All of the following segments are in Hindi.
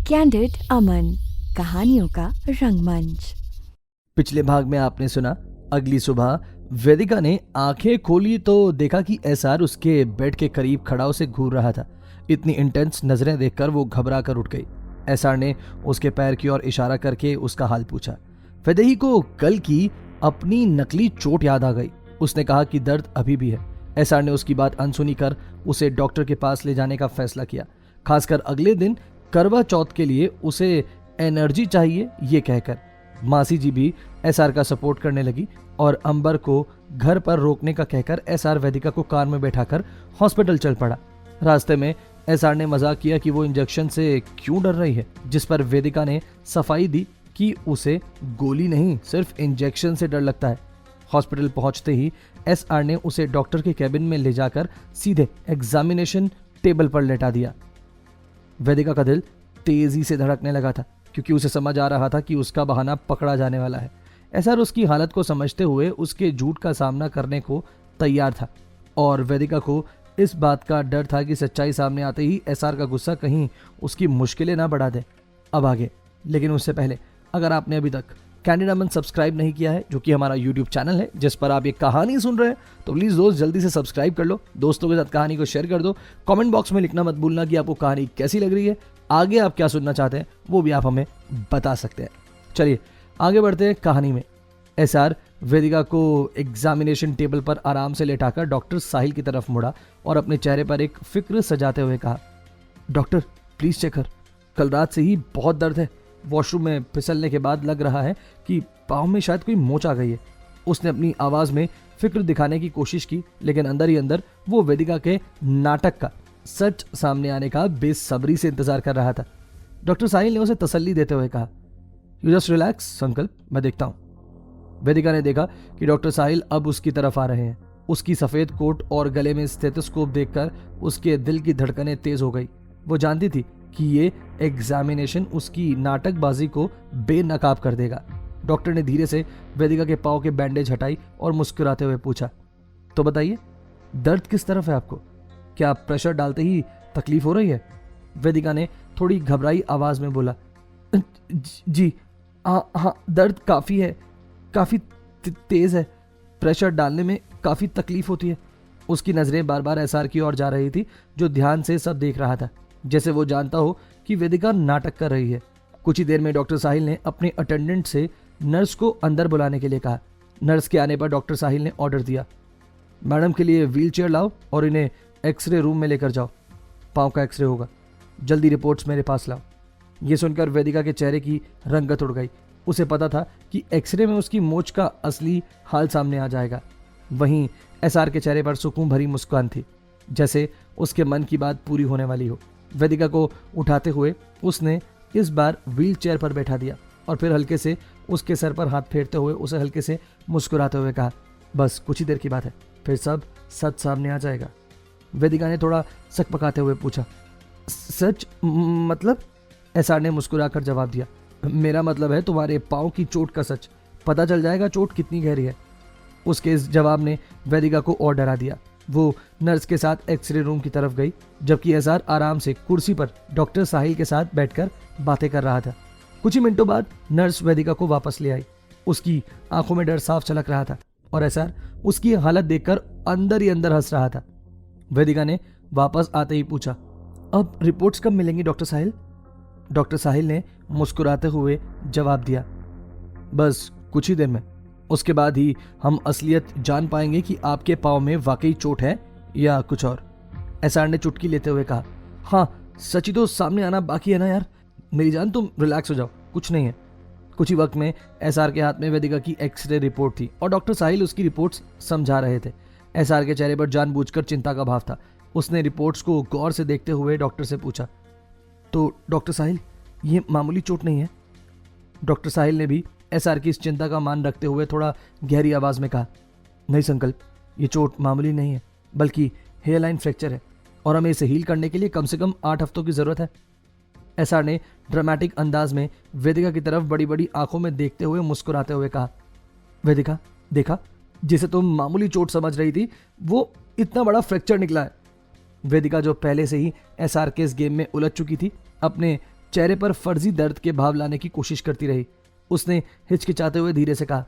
कैंडिड अमन, कहानियों का रंगमंच। पिछले भाग में आपने सुना, अगली सुबह वेदिका ने आंखें खोली तो देखा कि एसआर उसके बेड के करीब खड़ा उसे घूर रहा था। इतनी इंटेंस नजरें देखकर वो घबरा कर उठ गई। एसआर ने उसके पैर की ओर इशारा करके उसका हाल पूछा। वैदेही को कल की अपनी नकली चोट याद आ गई। उसने कहा कि दर्द अभी भी है। एसआर ने उसकी बात अनसुनी कर उसे डॉक्टर के पास ले जाने का फैसला किया, खासकर अगले दिन करवा चौथ के लिए उसे एनर्जी चाहिए ये कहकर। मासी जी भी एसआर का सपोर्ट करने लगी और अंबर को घर पर रोकने का कहकर एसआर वेदिका को कार में बैठाकर हॉस्पिटल चल पड़ा। रास्ते में एसआर ने मजाक किया कि वो इंजेक्शन से क्यों डर रही है, जिस पर वेदिका ने सफाई दी कि उसे गोली नहीं सिर्फ इंजेक्शन से डर लगता है। हॉस्पिटल पहुंचते ही एसआर ने उसे डॉक्टर के कैबिन में ले जाकर सीधे एग्जामिनेशन टेबल पर लेटा दिया। वेदिका का दिल तेजी से धड़कने लगा था, क्योंकि उसे समझ आ रहा था कि उसका बहाना पकड़ा जाने वाला है। एसआर उसकी हालत को समझते हुए उसके झूठ का सामना करने को तैयार था, और वेदिका को इस बात का डर था कि सच्चाई सामने आते ही एसआर का गुस्सा कहीं उसकी मुश्किलें ना बढ़ा दे। अब आगे, लेकिन उससे पहले अगर आपने अभी तक कैंडिड अमन सब्सक्राइब नहीं किया है, जो कि हमारा यूट्यूब चैनल है जिस पर आप ये कहानी सुन रहे हैं, तो प्लीज़ दोस्त जल्दी से सब्सक्राइब कर लो, दोस्तों के साथ कहानी को शेयर कर दो। कमेंट बॉक्स में लिखना मत भूलना कि आपको कहानी कैसी लग रही है, आगे आप क्या सुनना चाहते हैं वो भी आप हमें बता सकते हैं। चलिए आगे बढ़ते हैं कहानी में। एसआर वेदिका को एग्जामिनेशन टेबल पर आराम से लेटाकर डॉक्टर साहिल की तरफ मुड़ा और अपने चेहरे पर एक फिक्र सजाते हुए कहा, डॉक्टर प्लीज चेक कर, कल रात से ही बहुत दर्द है। वॉशरूम में फिसलने के बाद लग रहा है कि पाँव में शायद कोई मोच आ गई है। उसने अपनी आवाज़ में फिक्र दिखाने की कोशिश की, लेकिन अंदर ही अंदर वो वेदिका के नाटक का सच सामने आने का बेसब्री से इंतजार कर रहा था। डॉक्टर साहिल ने उसे तसल्ली देते हुए कहा, यू जस्ट रिलैक्स संकल्प, मैं देखता हूँ। वेदिका ने देखा कि डॉक्टर साहिल अब उसकी तरफ आ रहे हैं। उसकी सफ़ेद कोट और गले में स्टेथोस्कोप देखकर उसके दिल की धड़कनें तेज हो गई। वो जानती थी कि ये एग्जामिनेशन उसकी नाटकबाजी को बेनकाब कर देगा। डॉक्टर ने धीरे से वेदिका के पाँव के बैंडेज हटाई और मुस्कुराते हुए पूछा, तो बताइए दर्द किस तरफ है आपको? क्या प्रेशर डालते ही तकलीफ हो रही है? वेदिका ने थोड़ी घबराई आवाज में बोला, जी हाँ, दर्द काफ़ी है, काफ़ी तेज़ है। प्रेशर डालने में काफ़ी तकलीफ होती है। उसकी नज़रें बार बार एसआर की ओर जा रही थी, जो ध्यान से सब देख रहा था, जैसे वो जानता हो कि वेदिका नाटक कर रही है। कुछ ही देर में डॉक्टर साहिल ने अपने अटेंडेंट से नर्स को अंदर बुलाने के लिए कहा। नर्स के आने पर डॉक्टर साहिल ने ऑर्डर दिया, मैडम के लिए व्हील चेयर लाओ और इन्हें एक्सरे रूम में लेकर जाओ, पाँव का एक्सरे होगा, जल्दी रिपोर्ट्स मेरे पास लाओ। ये सुनकर वेदिका के चेहरे की रंगत उड़ गई। उसे पता था कि एक्सरे में उसकी मोच का असली हाल सामने आ जाएगा। वहीं एसआर के चेहरे पर सुकून भरी मुस्कान थी, जैसे उसके मन की बात पूरी होने वाली हो। वेदिका को उठाते हुए उसने इस बार व्हील चेयर पर बैठा दिया और फिर हल्के से उसके सर पर हाथ फेरते हुए उसे हल्के से मुस्कुराते हुए कहा, बस कुछ ही देर की बात है, फिर सब सच सामने आ जाएगा। वेदिका ने थोड़ा सकपकाते हुए पूछा, सच मतलब? एसआर ने मुस्कुराकर जवाब दिया, मेरा मतलब है तुम्हारे पाँव की चोट का सच। पता चल जाएगा चोट कितनी गहरी है। उसके इस जवाब ने वेदिका को और डरा दिया। वो नर्स के साथ एक्सरे रूम की तरफ गई, जबकि एसआर आराम से कुर्सी पर डॉक्टर साहिल के साथ बैठकर बातें कर रहा था। कुछ ही मिनटों बाद नर्स वेदिका को वापस ले आई। उसकी आंखों में डर साफ झलक रहा था और एसआर उसकी हालत देखकर अंदर ही अंदर हंस रहा था। वेदिका ने वापस आते ही पूछा, अब रिपोर्ट्स कब मिलेंगी डॉक्टर साहिल? डॉक्टर साहिल ने मुस्कुराते हुए जवाब दिया, बस कुछ ही देर में। उसके बाद ही हम असलियत जान पाएंगे कि आपके पाँव में वाकई चोट है या कुछ और। एसआर ने चुटकी लेते हुए कहा, हाँ सच ही तो सामने आना बाकी है ना यार। मेरी जान तुम रिलैक्स हो जाओ, कुछ नहीं है। कुछ ही वक्त में एसआर के हाथ में वेदिका की एक्सरे रिपोर्ट थी और डॉक्टर साहिल उसकी रिपोर्ट्स समझा रहे थे। एसआर के चेहरे पर जानबूझकर चिंता का भाव था। उसने रिपोर्ट्स को गौर से देखते हुए डॉक्टर से पूछा, तो डॉक्टर साहिल ये मामूली चोट नहीं है? डॉक्टर साहिल ने भी एसआर की इस चिंता का मान रखते हुए थोड़ा गहरी आवाज में कहा, नहीं संकल्प, ये चोट मामूली नहीं है, बल्कि हेयर लाइन फ्रैक्चर है और हमें इसे हील करने के लिए कम से कम 8 हफ्तों की जरूरत है। एसआर ने ड्रामेटिक अंदाज में वेदिका की तरफ बड़ी बड़ी आंखों में देखते हुए मुस्कुराते हुए कहा, वेदिका देखा, जिसे तुम मामूली चोट समझ रही थी वो इतना बड़ा फ्रैक्चर निकला है। वेदिका जो पहले से ही एसआर के इस गेम में उलझ चुकी थी, अपने चेहरे पर फर्जी दर्द के भाव लाने की कोशिश करती रही। उसने हिचकिचाते हुए धीरे से कहा,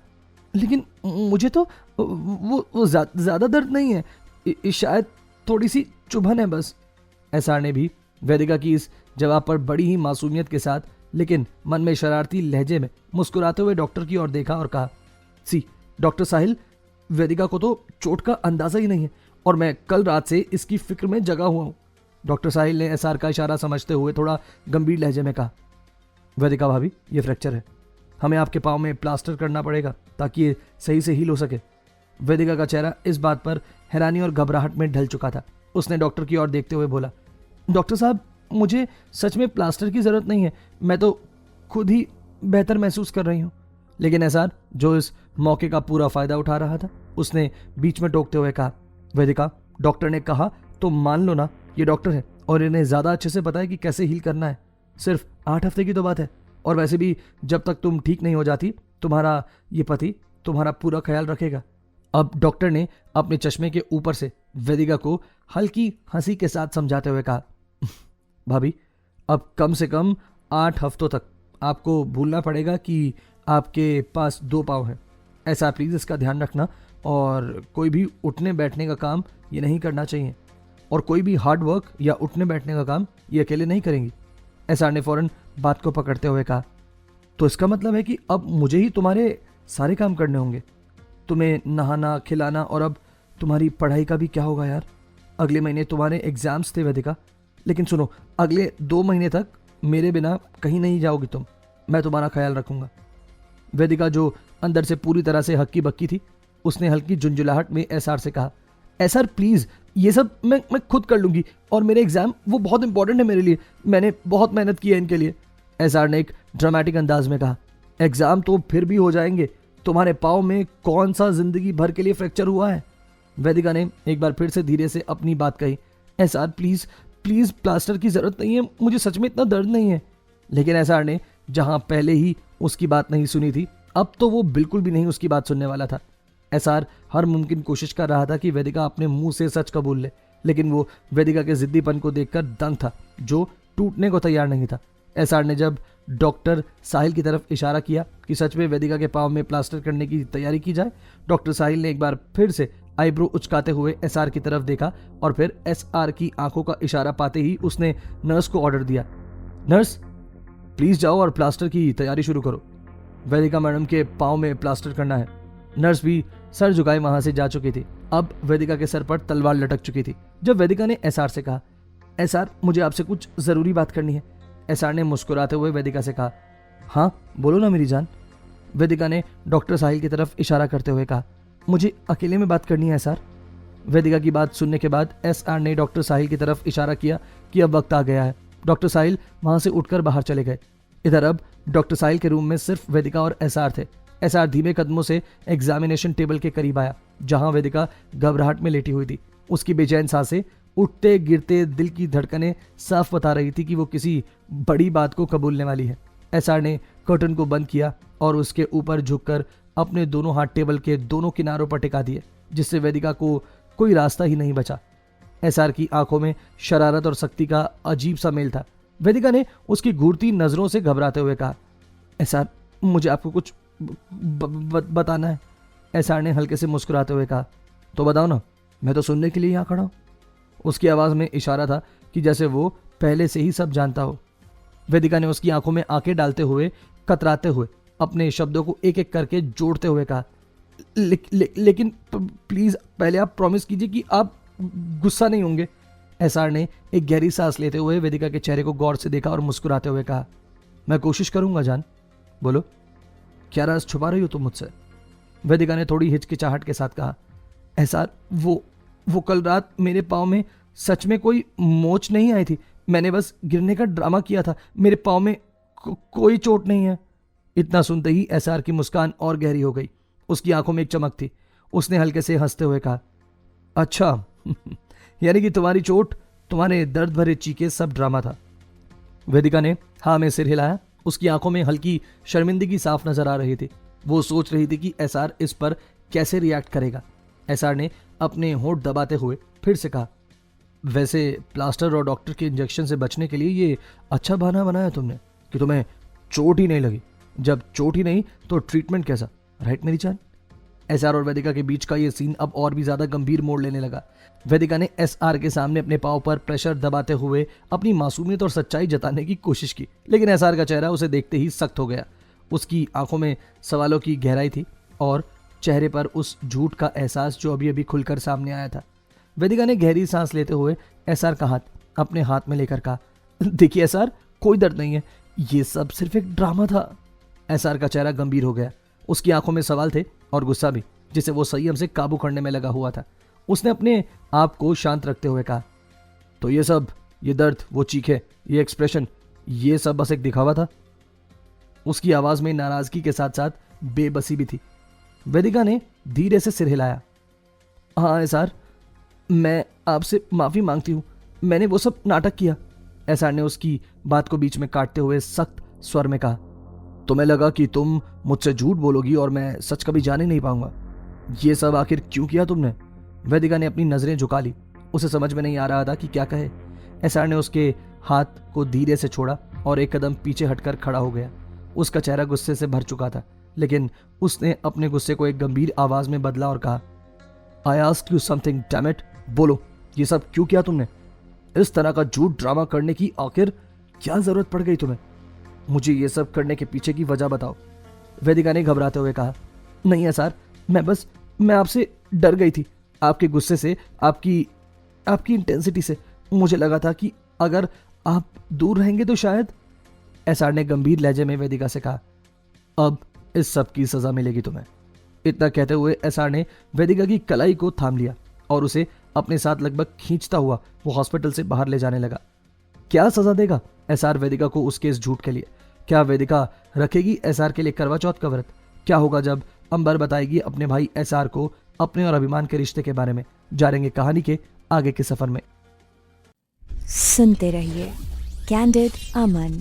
लेकिन मुझे तो वो ज्यादा दर्द नहीं है, शायद थोड़ी सी चुभन है बस। एसआर ने भी वेदिका की इस जवाब पर बड़ी ही मासूमियत के साथ लेकिन मन में शरारती लहजे में मुस्कुराते हुए डॉक्टर की ओर देखा और कहा, सी डॉक्टर साहिल, वेदिका को तो चोट का अंदाजा ही नहीं है और मैं कल रात से इसकी फिक्र में जगा हुआ हूं। डॉक्टर साहिल ने एसआर का इशारा समझते हुए थोड़ा गंभीर लहजे में कहा, वेदिका भाभी, ये फ्रैक्चर है, हमें आपके पाँव में प्लास्टर करना पड़ेगा ताकि ये सही से हील हो सके। वेदिका का चेहरा इस बात पर हैरानी और घबराहट में ढल चुका था। उसने डॉक्टर की ओर देखते हुए बोला, डॉक्टर साहब, मुझे सच में प्लास्टर की जरूरत नहीं है, मैं तो खुद ही बेहतर महसूस कर रही हूँ। लेकिन एसआर, जो इस मौके का पूरा फायदा उठा रहा था, उसने बीच में टोकते हुए कहा, वेदिका, डॉक्टर ने कहा तो मान लो ना, ये डॉक्टर है और इन्हें ज्यादा अच्छे से पता है कि कैसे हील करना है। सिर्फ 8 हफ्ते की तो बात है, और वैसे भी जब तक तुम ठीक नहीं हो जाती, तुम्हारा ये पति तुम्हारा पूरा ख्याल रखेगा। अब डॉक्टर ने अपने चश्मे के ऊपर से वेदिका को हल्की हंसी के साथ समझाते हुए कहा, भाभी, अब कम से कम 8 हफ्तों तक आपको भूलना पड़ेगा कि आपके पास 2 पाँव हैं। ऐसा प्लीज़ इसका ध्यान रखना, और कोई भी उठने बैठने का काम ये नहीं करना चाहिए, और कोई भी हार्ड वर्क या उठने बैठने का काम ये अकेले नहीं करेंगी। एसआर ने फौरन बात को पकड़ते हुए कहा, तो इसका मतलब है कि अब मुझे ही तुम्हारे सारे काम करने होंगे, तुम्हें नहाना, खिलाना, और अब तुम्हारी पढ़ाई का भी क्या होगा यार? अगले महीने तुम्हारे एग्जाम्स थे वेदिका, लेकिन सुनो, अगले 2 महीने तक मेरे बिना कहीं नहीं जाओगी तुम, मैं तुम्हारा ख्याल रखूंगा। वेदिका, जो अंदर से पूरी तरह से हक्की बक्की थी, उसने हल्की झुंझुलाहट में एसआर से कहा, एसआर प्लीज़, ये सब मैं खुद कर लूंगी, और मेरे एग्जाम वो बहुत इंपॉर्टेंट है मेरे लिए, मैंने बहुत मेहनत की है इनके लिए। एसआर ने एक ड्रामेटिक अंदाज में कहा, एग्जाम तो फिर भी हो जाएंगे, तुम्हारे पाँव में कौन सा जिंदगी भर के लिए फ्रैक्चर हुआ है? वेदिका ने एक बार फिर से धीरे से अपनी बात कही, एसआर प्लीज़ प्लीज़, प्लास्टर की ज़रूरत नहीं है, मुझे सच में इतना दर्द नहीं है। लेकिन एसआर ने जहां पहले ही उसकी बात नहीं सुनी थी, अब तो वो बिल्कुल भी नहीं उसकी बात सुनने वाला था। एसआर हर मुमकिन कोशिश कर रहा था कि वेदिका अपने मुंह से सच कबूल ले, लेकिन वो वेदिका के जिद्दीपन को देखकर दंग था, जो टूटने को तैयार नहीं था। एसआर ने जब डॉक्टर साहिल की तरफ इशारा किया कि सच में वेदिका के पाँव में प्लास्टर करने की तैयारी की जाए, डॉक्टर साहिल ने एक बार फिर से आईब्रो उचकाते हुए एसआर की तरफ देखा, और फिर एसआर की आंखों का इशारा पाते ही उसने नर्स को ऑर्डर दिया, नर्स प्लीज जाओ और प्लास्टर की तैयारी शुरू करो, वेदिका मैडम के पाँव में प्लास्टर करना है। नर्स भी सर झुकाए वहां से जा चुकी थी। अब वेदिका के सर पर तलवार लटक चुकी थी। जब वेदिका ने एसआर से कहा, एसआर मुझे आपसे कुछ जरूरी बात करनी है, एसआर ने मुस्कुराते हुए वेदिका से कहा, हाँ बोलो ना मेरी जान। वेदिका ने डॉक्टर साहिल की तरफ इशारा करते हुए कहा, मुझे अकेले में बात करनी है एसआर। वेदिका की बात सुनने के बाद एसआर ने डॉक्टर साहिल की तरफ इशारा किया कि अब वक्त आ गया है। डॉक्टर साहिल वहां से उठकर बाहर चले गए। इधर अब डॉक्टर साहिल के रूम में सिर्फ वेदिका और एसआर थे। एसआर धीमे कदमों से एग्जामिनेशन टेबल के करीब आया, जहां वेदिका घबराहट में लेटी हुई थी। उसकी बेचैन सांसें, उठते गिरते दिल की धड़कनें साफ बता रही थी कि वो किसी बड़ी बात को कबूलने वाली है। एसआर ने कर्टन को बंद किया और उसके ऊपर झुककर अपने दोनों हाथ टेबल के दोनों किनारों पर टिका दिए, जिससे वेदिका को कोई रास्ता ही नहीं बचा। एसआर की आंखों में शरारत और सख्ती का अजीब सा मेल था। वेदिका ने उसकी घूरती नजरों से घबराते हुए कहा, एसआर मुझे आपको कुछ बताना है। एसआर ने हल्के से मुस्कुराते हुए कहा, तो बताओ ना, मैं तो सुनने के लिए यहाँ खड़ा हूँ। उसकी आवाज में इशारा था कि जैसे वो पहले से ही सब जानता हो। वेदिका ने उसकी आंखों में आंखें डालते हुए, कतराते हुए, अपने शब्दों को एक एक करके जोड़ते हुए कहा, लेकिन प्लीज पहले आप प्रॉमिस कीजिए कि आप गुस्सा नहीं होंगे। एसआर ने एक गहरी सांस लेते हुए वेदिका के चेहरे को गौर से देखा और मुस्कुराते हुए कहा, मैं कोशिश करूंगा जान। बोलो, क्या राज छुपा रही हो तुम मुझसे? वेदिका ने थोड़ी हिचकिचाहट के साथ कहा, एसआर वो कल रात मेरे पाँव में सच में कोई मोच नहीं आई थी, मैंने बस गिरने का ड्रामा किया था, मेरे पाँव में कोई चोट नहीं है। इतना सुनते ही एसआर की मुस्कान और गहरी हो गई। उसकी आंखों में एक चमक थी। उसने हल्के से हंसते हुए कहा, अच्छा यानी कि तुम्हारी चोट, तुम्हारे दर्द भरे चीखे सब ड्रामा था। वेदिका ने हाँ में सिर हिलाया। उसकी आंखों में हल्की शर्मिंदगी साफ नजर आ रही थी। वो सोच रही थी कि एसआर इस पर कैसे रिएक्ट करेगा। एसआर ने अपने होंठ दबाते हुए फिर से कहा, वैसे प्लास्टर और डॉक्टर के इंजेक्शन से बचने के लिए ये अच्छा बहाना बनाया तुमने कि तुम्हें चोट ही नहीं लगी। जब चोट ही नहीं तो ट्रीटमेंट कैसा, राइट मेरी जान? एसआर और वेदिका के बीच का ये सीन अब और भी ज्यादा गंभीर मोड़ लेने लगा। वेदिका ने एसआर के सामने अपने पांव पर प्रेशर दबाते हुए अपनी मासूमियत और सच्चाई जताने की कोशिश की, लेकिन एसआर का चेहरा उसे देखते ही सख्त हो गया। उसकी आंखों में सवालों की गहराई थी और चेहरे पर उस झूठ का एहसास जो अभी अभी खुलकर सामने आया था। वेदिका ने गहरी सांस लेते हुए एसआर का हाथ अपने हाथ में लेकर कहा, देखिए एसआर, कोई दर्द नहीं है, ये सब सिर्फ एक ड्रामा था। एसआर का चेहरा गंभीर हो गया। उसकी आंखों में सवाल थे और गुस्सा भी, जिसे वो संयम से काबू करने में लगा हुआ था। उसने अपने आप को शांत रखते हुए कहा, तो ये सब, ये दर्द, वो चीखें, ये एक्सप्रेशन, ये सब बस एक दिखावा था? उसकी आवाज में नाराजगी के साथ साथ बेबसी भी थी। वेदिका ने धीरे से सिर हिलाया। हाँ एसआर, मैं आपसे माफी मांगती हूँ, मैंने वो सब नाटक किया। एसआर ने उसकी बात को बीच में काटते हुए सख्त स्वर में कहा, तुम्हें लगा कि तुम मुझसे झूठ बोलोगी और मैं सच कभी जान ही नहीं पाऊंगा। ये सब आखिर क्यों किया तुमने? वेदिका ने अपनी नजरें झुका ली। उसे समझ में नहीं आ रहा था कि क्या कहे। एसआर ने उसके हाथ को धीरे से छोड़ा और एक कदम पीछे हटकर खड़ा हो गया। उसका चेहरा गुस्से से भर चुका था, लेकिन उसने अपने गुस्से को एक गंभीर आवाज में बदला और कहा, I asked you something, damn it, बोलो, ये सब क्यों किया तुमने? इस तरह का झूठ ड्रामा करने की आखिर क्या जरूरत पड़ गई तुम्हें? मुझे ये सब करने के पीछे की वजह बताओ। वेदिका ने घबराते हुए कहा, नहीं एसआर, मैं आपसे डर गई थी, आपके गुस्से से, आपकी इंटेंसिटी से। मुझे लगा था कि अगर आप दूर रहेंगे तो शायद। एसआर ने गंभीर लहजे में वेदिका से कहा, अब इस सब की सजा मिलेगी तुम्हें। इतना कहते हुए एसआर ने वेदिका की कलाई को थाम लिया और उसे अपने साथ लगभग खींचता हुआ वो हॉस्पिटल से बाहर ले जाने लगा। क्या सजा देगा एसआर वेदिका को उसके इस झूठ के लिए? क्या वेदिका रखेगी एसआर के लिए करवा चौथ का व्रत? क्या होगा जब अंबर बताएगी अपने भाई एसआर को अपने और अभिमान के रिश्ते के बारे में? जानेंगे कहानी के आगे के सफर में। सुनते रहिए कैंडिड अमन।